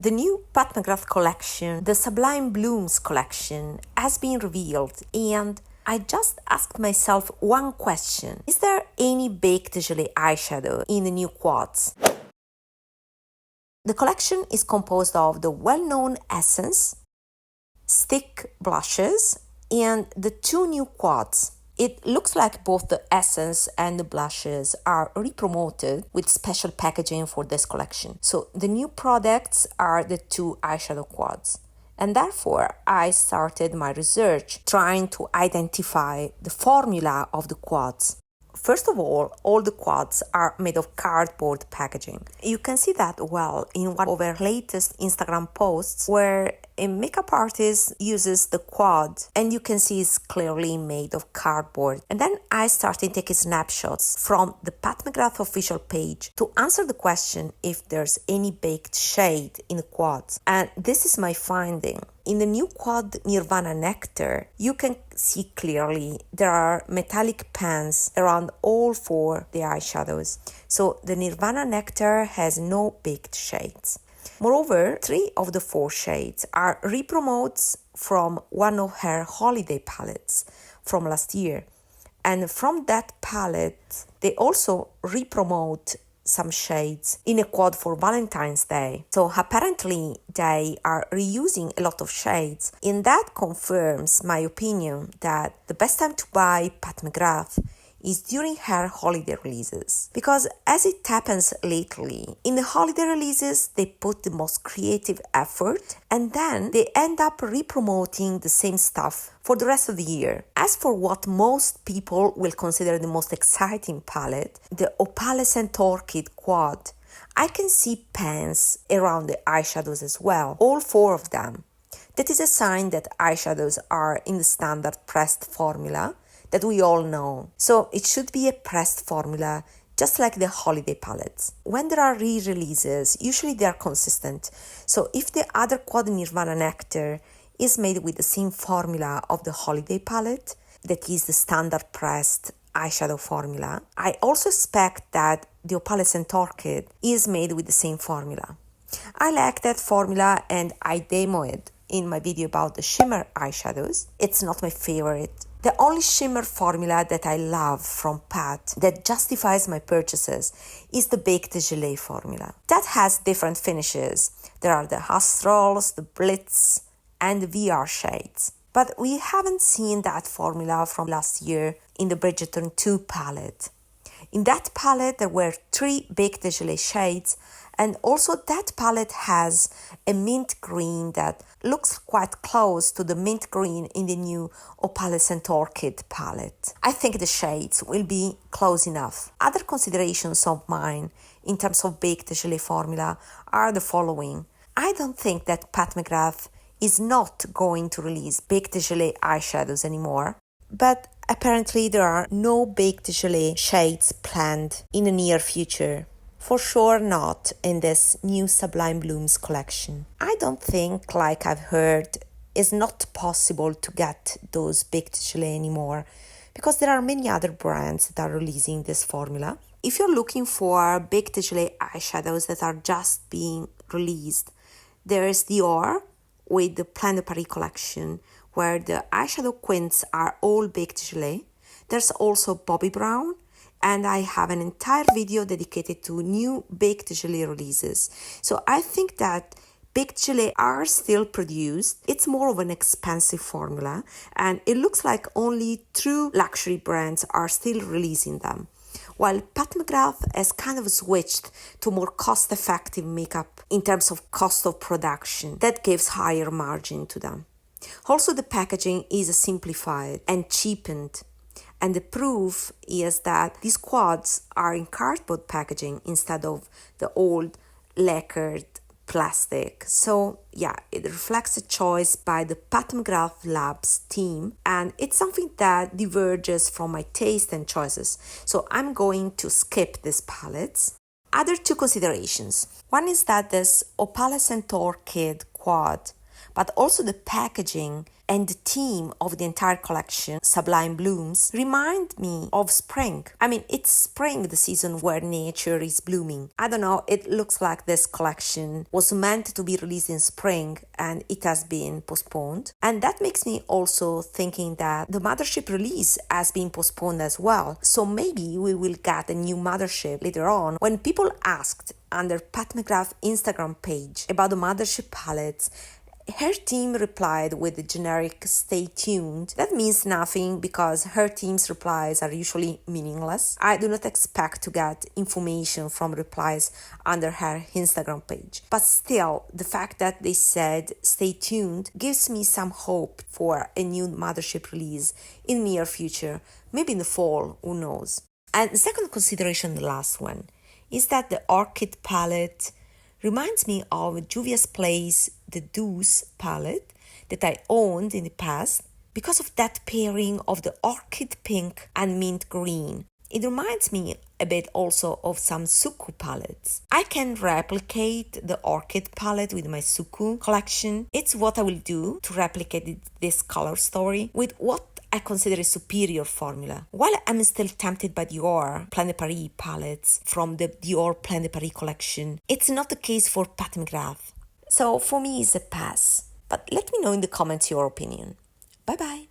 The new Pat McGrath collection, the Sublime Blooms collection, has been revealed, and I just asked myself one question. Is there any baked gelée eyeshadow in the new quads? The collection is composed of the well-known Essence, stick blushes, and the two new quads. It looks like both the Essence and the blushes are repromoted with special packaging for this collection. So the new products are the two eyeshadow quads. And therefore, I started my research trying to identify the formula of the quads. First of all the quads are made of cardboard packaging. You can see that well in one of our latest Instagram posts where a makeup artist uses the quad and you can see it's clearly made of cardboard. And then I started taking snapshots from the Pat McGrath official page to answer the question if there's any baked shade in the quads. And this is my finding. In the new quad Nirvana Nectar, you can see clearly there are metallic pans around all four the eyeshadows. So the Nirvana Nectar has no baked shades. Moreover, 3 of the 4 shades are Repromotes from one of her holiday palettes from last year. And from that palette, they also repromote some shades in a quad for Valentine's Day. So apparently they are reusing a lot of shades, and that confirms my opinion that the best time to buy Pat McGrath is during her holiday releases. Because as it happens lately, in the holiday releases they put the most creative effort and then they end up re-promoting the same stuff for the rest of the year. As for what most people will consider the most exciting palette, the Opalescent Orchid quad, I can see pans around the eyeshadows as well, all 4 of them. That is a sign that eyeshadows are in the standard pressed formula that we all know. So it should be a pressed formula, just like the holiday palettes. When there are re-releases, usually they are consistent. So if the other quad Nirvana Nectar is made with the same formula of the holiday palette, that is the standard pressed eyeshadow formula, I also expect that the Opalescent Orchid is made with the same formula. I like that formula and I demoed it in my video about the shimmer eyeshadows. It's not my favorite. The only shimmer formula that I love from Pat that justifies my purchases is the Baked Gelée formula. That has different finishes. There are the Astrals, the Blitz, and the VR shades. But we haven't seen that formula from last year in the Bridgerton 2 palette. In that palette, there were 3 Baked Gelée shades, and also that palette has a mint green that looks quite close to the mint green in the new Opalescent Orchid palette. I think the shades will be close enough. Other considerations of mine in terms of Baked Gelée formula are the following. I don't think that Pat McGrath is not going to release Baked Gelée eyeshadows anymore, but apparently there are no Baked Gelée shades planned in the near future. For sure not in this new Sublime Blooms collection. I don't think, like I've heard, it's not possible to get those Baked Gelée anymore because there are many other brands that are releasing this formula. If you're looking for Baked Gelée eyeshadows that are just being released, there is Dior with the Plan de Paris collection where the eyeshadow quints are all Baked Gelée. There's also Bobbi Brown, and I have an entire video dedicated to new Baked Gelée releases. So I think that Baked Gelée are still produced. It's more of an expensive formula, and it looks like only true luxury brands are still releasing them. While Pat McGrath has kind of switched to more cost-effective makeup in terms of cost of production, that gives higher margin to them. Also, the packaging is simplified and cheapened. And the proof is that these quads are in cardboard packaging instead of the old lacquered plastic. So yeah, it reflects a choice by the Pat McGrath Labs team, and it's something that diverges from my taste and choices. So I'm going to skip these palettes. Other 2 considerations. One is that this Opalescent Orchid quad but also the packaging and the theme of the entire collection, Sublime Blooms, remind me of spring. I mean, it's spring, the season where nature is blooming. I don't know, it looks like this collection was meant to be released in spring and it has been postponed. And that makes me also thinking that the Mothership release has been postponed as well. So maybe we will get a new Mothership later on. When people asked under Pat McGrath Instagram page about the Mothership palettes, her team replied with the generic "stay tuned." That means nothing because her team's replies are usually meaningless. I do not expect to get information from replies under her Instagram page. But still, the fact that they said "stay tuned" gives me some hope for a new Mothership release in near future, maybe in the fall, who knows. And the second consideration, the last one, is that the Orchid palette reminds me of Juvia's Place, the Deuce palette that I owned in the past because of that pairing of the orchid pink and mint green. It reminds me a bit also of some Suku palettes. I can replicate the Orchid palette with my Suku collection. It's what I will do to replicate this color story with what I consider a superior formula. While I'm still tempted by Dior Plein de Paris palettes from the Dior Plein de Paris collection, it's not the case for Pat McGrath. So for me, it's a pass. But let me know in the comments your opinion. Bye bye.